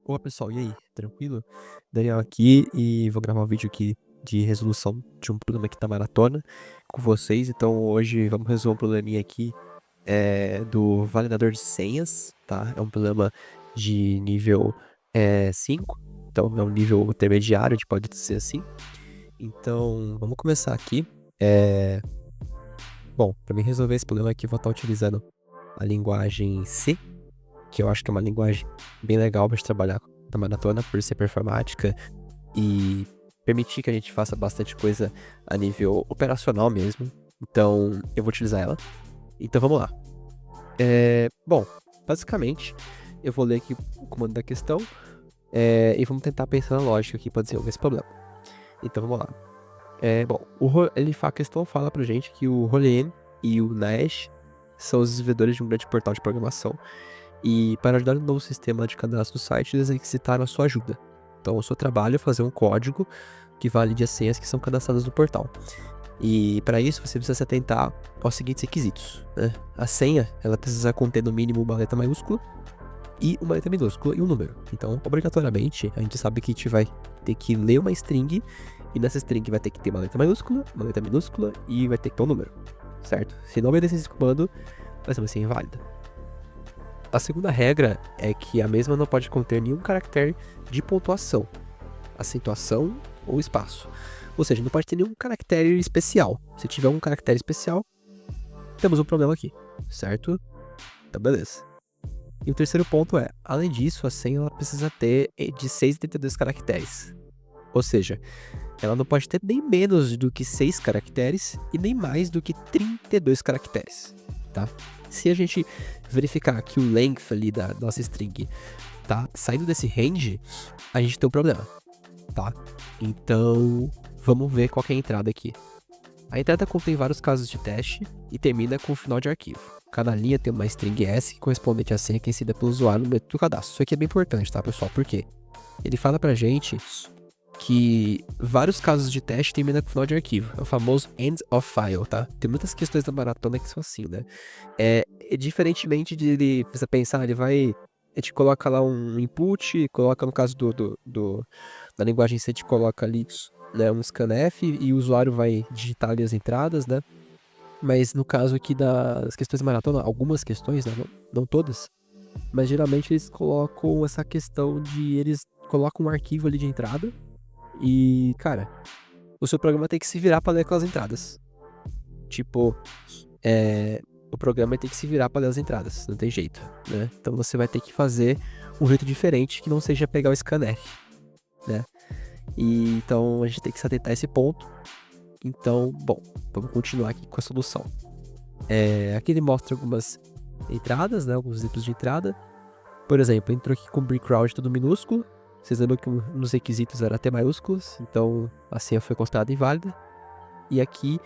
Olá pessoal, e aí? Tranquilo? Daniel aqui e vou gravar um vídeo aqui de resolução de um problema aqui da maratona com vocês. Então hoje vamos resolver um probleminha aqui do validador de senhas, tá? É um problema de nível 5, então é um nível intermediário, a gente pode dizer assim. Então vamos começar aqui. Bom, para mim resolver esse problema aqui eu vou estar utilizando a linguagem C, que eu acho que é uma linguagem bem legal para trabalhar na maratona, por ser performática e permitir que a gente faça bastante coisa a nível operacional mesmo. Então, eu vou utilizar ela. Então, vamos lá. Bom, basicamente, eu vou ler aqui o comando da questão e vamos tentar pensar na lógica aqui para desenvolver esse problema. Então, vamos lá. Bom, a questão fala pra gente que o Holian e o Nash são os desenvolvedores de um grande portal de programação. E para ajudar no novo sistema de cadastro do site, eles necessitaram a sua ajuda. Então, o seu trabalho é fazer um código que valide as senhas que são cadastradas no portal. E para isso, você precisa se atentar aos seguintes requisitos, né? A senha, ela precisa conter no mínimo uma letra maiúscula e uma letra minúscula e um número. Então, obrigatoriamente, a gente sabe que a gente vai ter que ler uma string e nessa string vai ter que ter uma letra maiúscula, uma letra minúscula e vai ter que ter um número, certo? Se não obedecer esse comando, vai ser uma senha inválida. A segunda regra é que a mesma não pode conter nenhum caractere de pontuação, acentuação ou espaço. Ou seja, não pode ter nenhum caractere especial. Se tiver um caractere especial, temos um problema aqui, certo? Então, beleza. E o terceiro ponto é, além disso, a senha ela precisa ter de 6 a 32 caracteres. Ou seja, ela não pode ter nem menos do que 6 caracteres e nem mais do que 32 caracteres, tá? Se a gente verificar que o length ali da nossa string tá saindo desse range, a gente tem um problema, tá? Então, vamos ver qual que é a entrada aqui. A entrada contém vários casos de teste e termina com o final de arquivo. Cada linha tem uma string S correspondente à senha que é inserida pelo usuário no método do cadastro. Isso aqui é bem importante, tá, pessoal? Por quê? Ele fala pra gente que vários casos de teste terminam com o final de arquivo. É o famoso end of file, tá? Tem muitas questões da maratona que são assim, né? Diferentemente de ele precisa pensar, a gente coloca lá um input, coloca no caso da linguagem C, a gente coloca ali, né, um scanf e o usuário vai digitar ali as entradas, né? Mas no caso aqui das questões da maratona, algumas questões, né, não todas, mas geralmente eles colocam essa questão de eles colocam um arquivo ali de entrada e, cara, o seu programa tem que se virar para ler aquelas entradas. Tipo, o programa tem que se virar para ler as entradas, não tem jeito, né? Então você vai ter que fazer um jeito diferente que não seja pegar o scanf, né? E então a gente tem que se atentar a esse ponto. Então, bom, vamos continuar aqui com a solução. Aqui ele mostra algumas entradas, né? Alguns exemplos de entrada. Por exemplo, entrou aqui com background tudo minúsculo. Vocês lembram que nos requisitos era T maiúsculos, então a senha foi considerada inválida. E aqui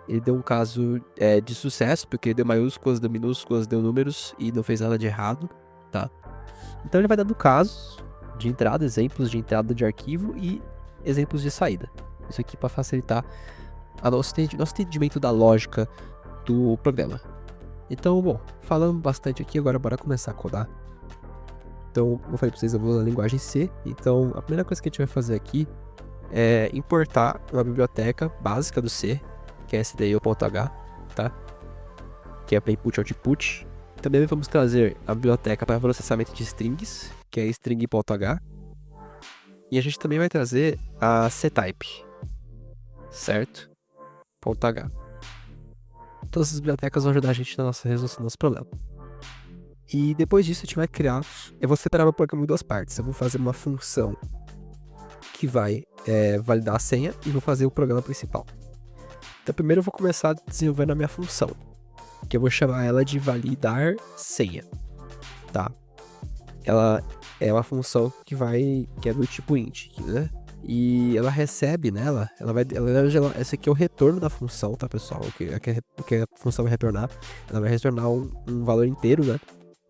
ele deu um caso de sucesso, porque ele deu maiúsculas, deu minúsculas, deu números e não fez nada de errado, tá? Então ele vai dando casos de entrada, exemplos de entrada de arquivo e exemplos de saída. Isso aqui para facilitar nosso entendimento da lógica do programa. Então, bom, falando bastante aqui, agora bora começar a codar. Então, como eu falei pra vocês, eu vou na linguagem C. Então, a primeira coisa que a gente vai fazer aqui é importar uma biblioteca básica do C, que é stdio.h, tá? Que é para input e output. Também vamos trazer a biblioteca para processamento de strings, que é string.h. E a gente também vai trazer a ctype, certo? .h. Todas as bibliotecas vão ajudar a gente na nossa resolução do nosso problema. E depois disso a gente vai criar... Eu vou separar meu programa em duas partes. Eu vou fazer uma função que vai validar a senha e vou fazer o programa principal. Então primeiro eu vou começar desenvolvendo a minha função, que eu vou chamar ela de validar senha, tá? Ela é uma função que é do tipo int, né? E ela recebe nela, esse aqui é o retorno da função, tá, pessoal? O que a função vai retornar, ela vai retornar um valor inteiro, né?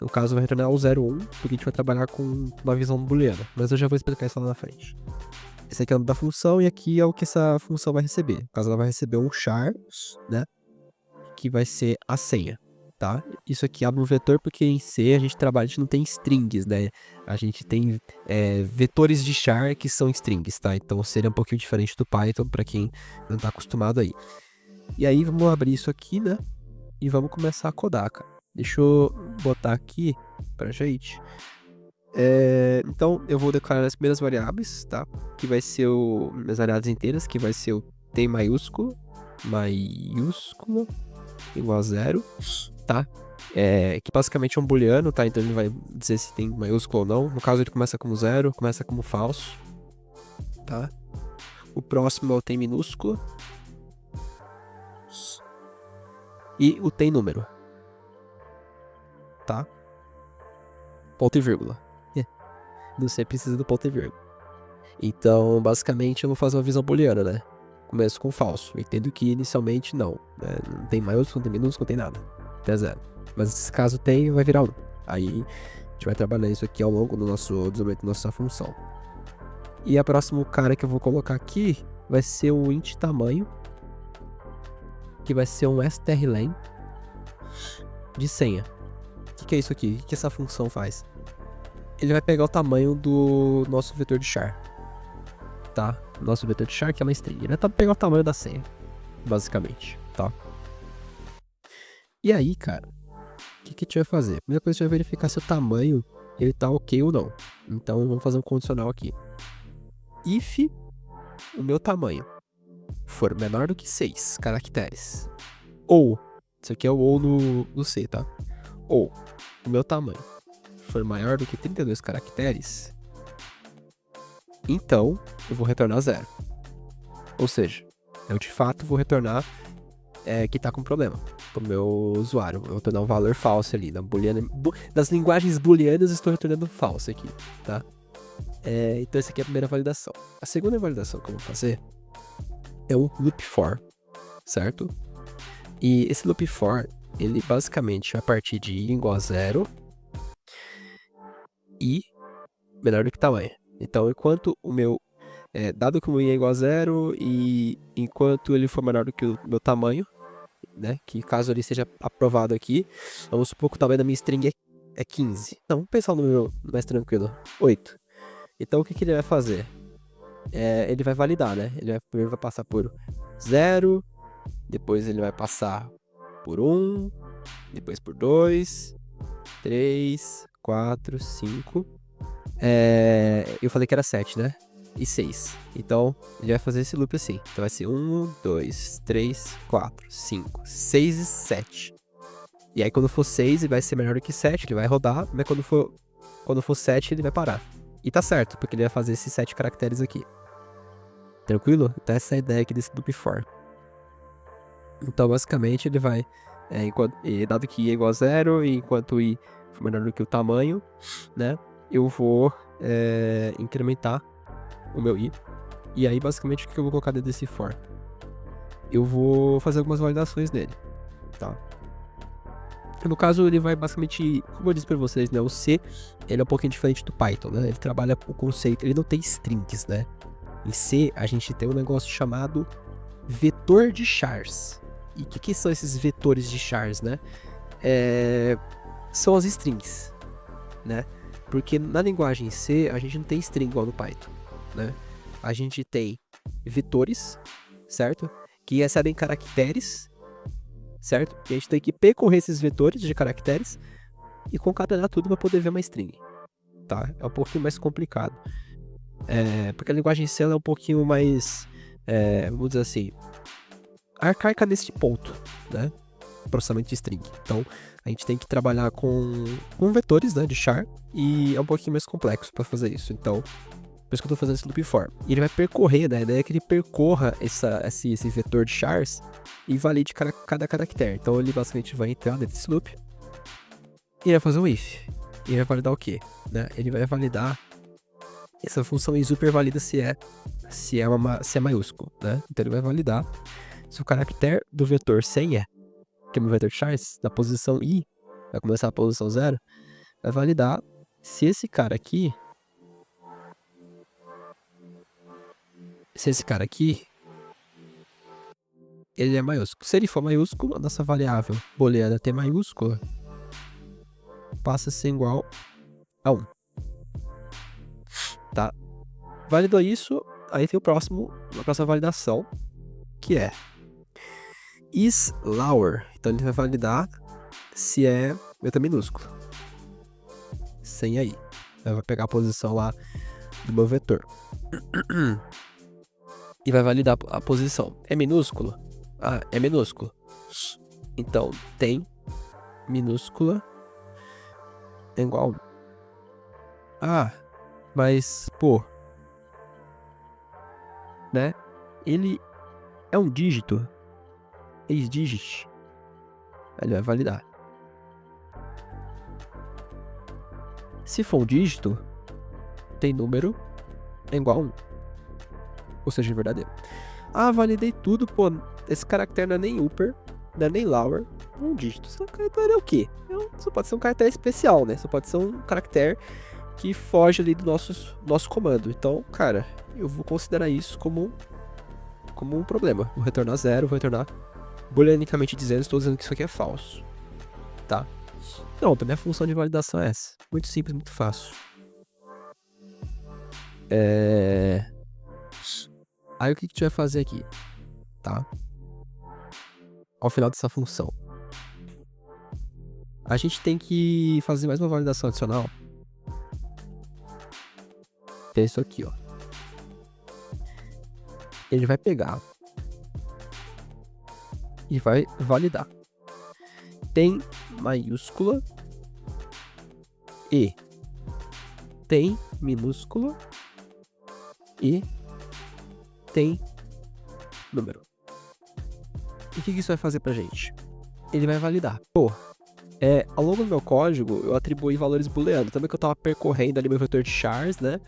No caso vai retornar o 0, 1, porque a gente vai trabalhar com uma visão booleana, mas eu já vou explicar isso lá na frente. Esse aqui é o nome da função e aqui é o que essa função vai receber. No caso, ela vai receber um char, né? Que vai ser a senha, tá? Isso aqui abre um vetor porque em C a gente trabalha, a gente não tem strings, né? A gente tem vetores de char que são strings, tá? Então seria um pouquinho diferente do Python para quem não tá acostumado aí. E aí vamos abrir isso aqui, né? E vamos começar a codar, cara. Deixa eu botar aqui pra gente. Então eu vou declarar as primeiras variáveis, tá? Que vai ser as variáveis inteiras, que vai ser o T maiúsculo igual a 0, tá? Que basicamente é um booleano, tá? Então ele vai dizer se tem maiúsculo ou não. No caso ele começa como 0, começa como falso, tá? O próximo é o tem minúsculo. E o tem número, tá? Ponto e vírgula. Você precisa do ponto e vírgula. Então, basicamente, eu vou fazer uma visão booleana, né? Começo com falso. Eu entendo que inicialmente não. Né? Não tem maiúsculo, não tem minúsculo, não tem nada. Até 0. Mas se caso tem, vai virar 1. Aí, a gente vai trabalhar isso aqui ao longo do nosso desenvolvimento da nossa função. E a próximo cara que eu vou colocar aqui vai ser o int tamanho, que vai ser um strlen de senha. O que é isso aqui? O que essa função faz? Ele vai pegar o tamanho do nosso vetor de char, tá? Nosso vetor de char que é uma string. Ele vai pegar o tamanho da senha, basicamente, tá? E aí, cara, o que a gente vai fazer? A primeira coisa, a gente vai verificar se o tamanho ele tá ok ou não. Então, vamos fazer um condicional aqui. If o meu tamanho for menor do que 6 caracteres, ou, isso aqui é o ou no C, tá? Ou o meu tamanho for maior do que 32 caracteres, então eu vou retornar 0. Ou seja, eu de fato vou retornar que tá com problema pro meu usuário. Eu vou retornar um valor falso ali. Das linguagens booleanas, estou retornando falso aqui, tá? Então essa aqui é a primeira validação. A segunda validação que eu vou fazer é um loop for, certo? E esse loop for, ele basicamente vai partir de i igual a 0 e menor do que tamanho. Então, enquanto o meu, dado que o meu i é igual a 0 e enquanto ele for menor do que o meu tamanho, né, que caso ele seja aprovado aqui, vamos supor que o tamanho da minha string é 15. Então, vamos pensar no número mais tranquilo, 8. Então, o que ele vai fazer? Ele vai validar, né? Primeiro vai passar por 0, depois ele vai passar por 1, depois por 2, 3, 4, 5. Eu falei que era 7, né? E 6. Então, ele vai fazer esse loop assim. Então, vai ser 1, 2, 3, 4, 5, 6 e 7. E aí, quando for 6, ele vai ser menor do que 7, ele vai rodar. Mas quando for 7, ele vai parar. E tá certo, porque ele vai fazer esses 7 caracteres aqui. Tranquilo? Então, essa é a ideia aqui desse loop for. Então, basicamente, ele vai... dado que i é igual a 0, e enquanto i for menor do que o tamanho, né? Eu vou incrementar o meu i. E aí, basicamente, o que eu vou colocar dentro desse for? Eu vou fazer algumas validações nele, tá? No caso, ele vai basicamente, como eu disse pra vocês, né? O C, ele é um pouquinho diferente do Python, né? Ele trabalha com o conceito, ele não tem strings, né? Em C, a gente tem um negócio chamado vetor de chars. E o que são esses vetores de chars, né? São as strings, né? Porque na linguagem C, a gente não tem string igual no Python, né? A gente tem vetores, certo? Que recebem caracteres, certo? E a gente tem que percorrer esses vetores de caracteres e concatenar tudo para poder ver uma string, tá? É um pouquinho mais complicado. Porque a linguagem C é um pouquinho mais, vamos dizer assim, arcaica nesse ponto, né? Processamento de string. Então, a gente tem que trabalhar com vetores, né, de char, e é um pouquinho mais complexo para fazer isso. Então, por isso que eu tô fazendo esse loop for. E ele vai percorrer, né? A ideia é que ele percorra esse vetor de chars e valide cada caractere. Então, ele basicamente vai entrar dentro desse loop e vai fazer um if. E ele vai validar o quê? Né? Ele vai validar essa função i super valida se é maiúsculo, né? Então, ele vai validar se o caractere do vetor 100 que é o meu vetor de chars, da posição i, vai começar a posição 0, vai validar se esse cara aqui ele é maiúsculo. Se ele for maiúsculo, a nossa variável booleana t maiúscula passa a ser igual a 1. Tá? Validou isso, aí tem a próxima validação, que é is lower. Então ele vai validar se é letra minúscula. Sem aí. Vai pegar a posição lá do meu vetor. E vai validar a posição. É minúsculo? Ah, é minúsculo. Então, tem minúscula é igual a 1. Ah, mas, pô, né? Ele é um dígito. Ex-digit. Ele vai validar. Se for um dígito, tem número é igual a 1. Ou seja, verdadeiro. Ah, validei tudo, pô. Esse caractere não é nem upper, não é nem lower. É um dígito. Esse caractere é o quê? Só pode ser um caractere especial, né? Só pode ser um caractere que foge ali do nosso comando. Então, cara, eu vou considerar isso como um problema. Vou retornar 0, vou retornar booleanicamente dizendo, estou dizendo que isso aqui é falso. Tá? Pronto, a minha função de validação é essa. Muito simples, muito fácil. Aí o que a gente vai fazer aqui? Tá? Ao final dessa função, a gente tem que fazer mais uma validação adicional. Que é isso aqui, ó. Ele vai pegar e vai validar. Tem maiúscula e tem minúscula e tem número. E o que isso vai fazer pra gente? Ele vai validar. Pô, ao longo do meu código, eu atribuí valores booleanos. Também que eu tava percorrendo ali meu vetor de chars, né?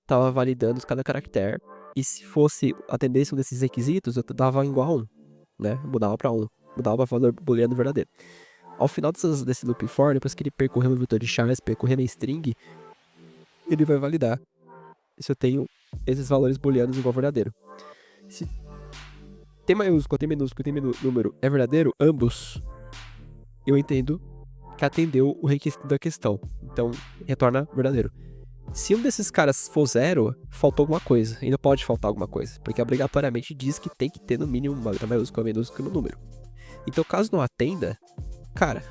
Tava validando cada caractere. E se fosse atendesse um desses requisitos, eu dava igual a 1, né? Mudava pra 1. Mudava pra valor booleano verdadeiro. Ao final desse loop for, depois que ele percorrer meu vetor de chars, percorrer minha string, ele vai validar se eu tenho esses valores booleanos igual verdadeiro. Se tem maiúsculo, tem minúsculo, tem número é verdadeiro, ambos, eu entendo que atendeu o requisito da questão. Então, retorna verdadeiro. Se um desses caras for 0, faltou alguma coisa. Ainda pode faltar alguma coisa. Porque obrigatoriamente diz que tem que ter no mínimo uma letra maiúscula, minúscula no número. Então, caso não atenda, cara,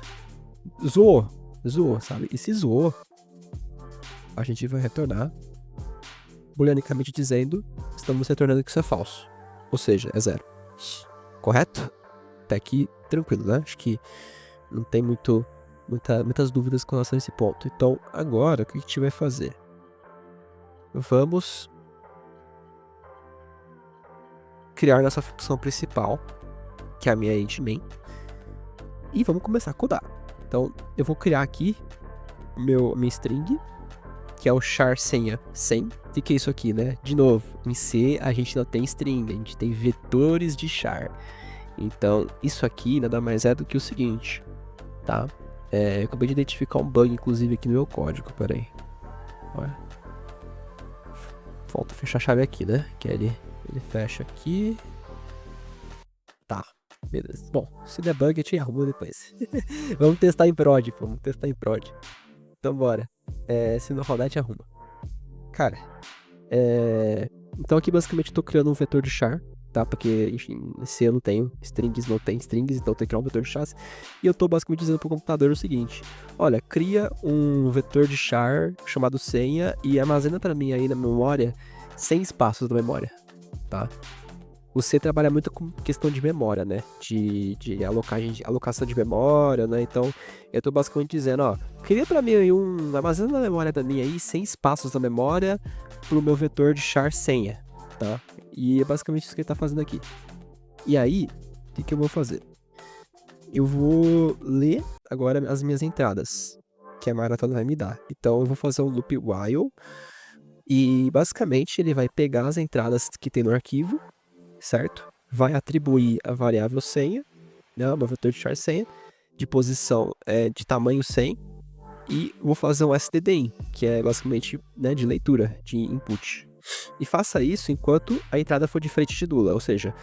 zoou, sabe? E se zoou, a gente vai retornar booleanicamente dizendo, estamos retornando que isso é falso. Ou seja, é 0. Correto? Até aqui, tranquilo, né? Acho que não tem muitas dúvidas com relação a esse ponto. Então, agora, o que a gente vai fazer? Vamos criar nossa função principal, que é a minha int_main, e vamos começar a codar. Então, eu vou criar aqui minha string, que é o char senha 100. O que é isso aqui, né? De novo, em C a gente não tem string, a gente tem vetores de char. Então, isso aqui nada mais é do que o seguinte, tá? Eu acabei de identificar um bug, inclusive, aqui no meu código, peraí. Olha. Falta fechar a chave aqui, né? Que ele fecha aqui. Tá, beleza. Bom, se der bug, eu te arrumo depois. Vamos testar em prod, pô. Então, bora. Se não rodar, te arruma. Cara, então aqui basicamente eu tô criando um vetor de char, tá? Porque, enfim, se eu não tenho strings, então eu tenho que criar um vetor de char. E eu tô basicamente dizendo pro computador o seguinte: olha, cria um vetor de char chamado senha e armazena pra mim aí na memória 100 espaços da memória, tá? O C trabalha muito com questão de memória, né? De alocação de memória, né? Então, eu tô basicamente dizendo, ó, cria pra mim aí armazena na memória da minha aí 100 espaços da memória pro meu vetor de char senha, tá? E é basicamente isso que ele tá fazendo aqui. E aí, o que eu vou fazer? Eu vou ler agora as minhas entradas, que a maratona vai me dar. Então, eu vou fazer um loop while, e basicamente ele vai pegar as entradas que tem no arquivo, certo? Vai atribuir a variável senha, né, meu vetor de char senha, de posição de tamanho 100, e vou fazer um stdin, que é basicamente, né, de leitura, de input. E faça isso enquanto a entrada for diferente de nula, ou seja,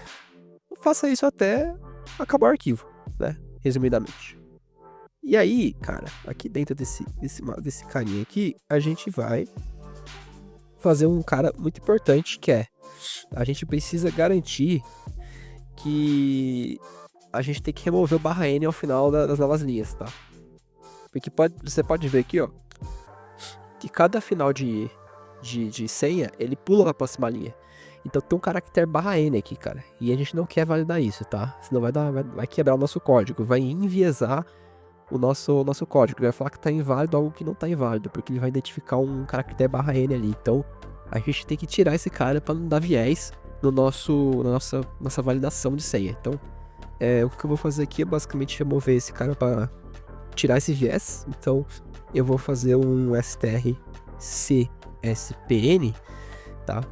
faça isso até acabar o arquivo, né? Resumidamente. E aí, cara, aqui dentro desse carinha aqui, a gente vai fazer um cara muito importante, que é a gente precisa garantir que a gente tem que remover o barra N ao final das novas linhas, tá? Porque você pode ver aqui, ó, que cada final de senha, ele pula na próxima linha. Então tem um caractere barra N aqui, cara. E a gente não quer validar isso, tá? Senão vai quebrar o nosso código, vai enviesar o nosso código. Ele vai falar que tá inválido algo que não tá inválido, porque ele vai identificar um caractere barra N ali. Então a gente tem que tirar esse cara para não dar viés no na nossa validação de senha. Então o que eu vou fazer aqui é basicamente remover esse cara para tirar esse viés. Então eu vou fazer um strcspn, tá?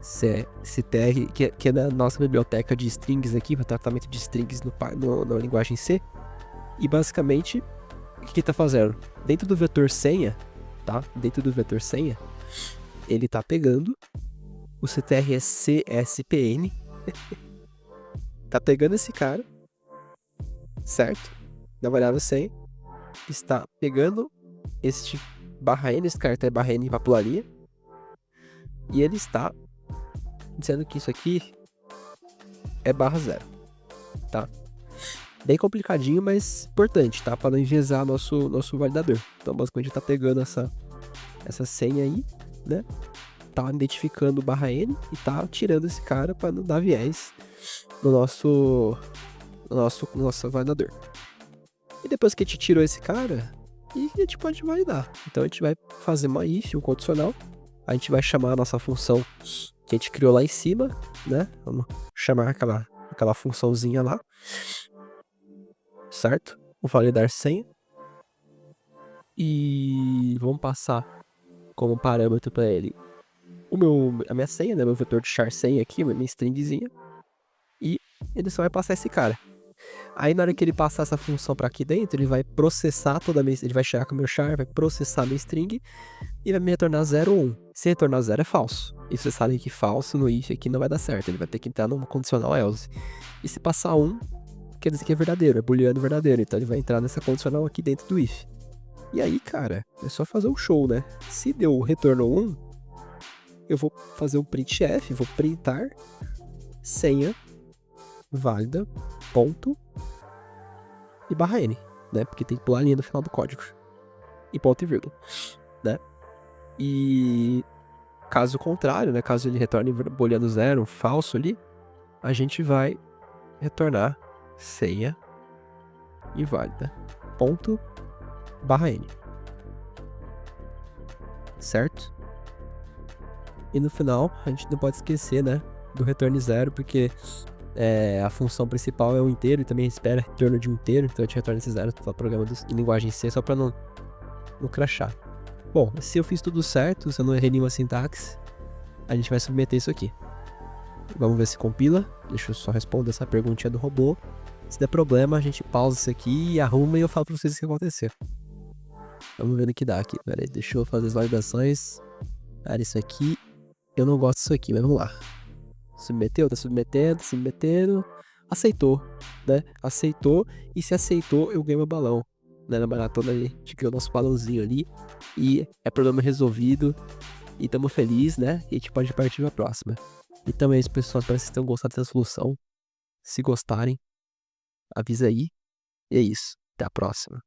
CTR, que é da nossa biblioteca de strings aqui, para tratamento de strings na linguagem C. E basicamente, o que tá fazendo? Dentro do vetor senha, tá? Dentro do vetor senha, ele tá pegando o CTRCSPN, tá pegando esse cara, certo? Da variável senha, está pegando este barra N, esse caractere barra N para pular linha, e ele está dizendo que isso aqui é barra 0, tá? Bem complicadinho, mas importante, tá? Para não enviesar nosso validador. Então, basicamente, tá pegando essa senha aí, né? Tá identificando o barra N e tá tirando esse cara para não dar viés no nosso validador. E depois que a gente tirou esse cara, a gente pode validar. Então, a gente vai fazer uma if, um condicional. A gente vai chamar a nossa função que a gente criou lá em cima, né? Vamos chamar aquela funçãozinha lá, certo? Vou validar senha. E vamos passar como parâmetro para ele a minha senha, né? Meu vetor de char senha aqui, minha stringzinha. E ele só vai passar esse cara. Aí na hora que ele passar essa função para aqui dentro, ele vai processar ele vai chegar com o meu char, vai processar minha string e vai me retornar 0 ou 1. Se retornar 0 é falso. E vocês sabem que falso no if aqui não vai dar certo, ele vai ter que entrar no condicional else. E se passar 1, quer dizer que é verdadeiro, é booleano verdadeiro, então ele vai entrar nessa condicional aqui dentro do if. E aí, cara, é só fazer um show, né? Se deu retorno 1, eu vou fazer um printf, vou printar senha válida, ponto, e barra N, né? Porque tem que pular a linha no final do código. E ponto e vírgula, né? E caso contrário, né? Caso ele retorne booleano 0, um falso ali, a gente vai retornar senha inválida, ponto, barra N. Certo? E no final, a gente não pode esquecer, né? Do retorno 0, porque a função principal é um inteiro e também espera retorno de um inteiro, então a gente retorna esse 0 no programa em linguagem C só para não crashar. Bom, se eu fiz tudo certo, se eu não errei nenhuma sintaxe, a gente vai submeter isso aqui. Vamos ver se compila. Deixa eu só responder essa perguntinha do robô. Se der problema, a gente pausa isso aqui e arruma e eu falo para vocês o que aconteceu. Vamos ver no que dá aqui. Pera aí, deixa eu fazer as validações. Cara, isso aqui, eu não gosto disso aqui, mas vamos lá. Submeteu, tá submetendo. Aceitou, né? Aceitou. E se aceitou, eu ganhei meu balão. Né? Na maratona a gente criou nosso balãozinho ali. E é problema resolvido. E tamo feliz, né? E a gente pode partir pra próxima. Então é isso, pessoal. Espero que vocês tenham gostado dessa solução. Se gostarem, avisa aí. E é isso. Até a próxima.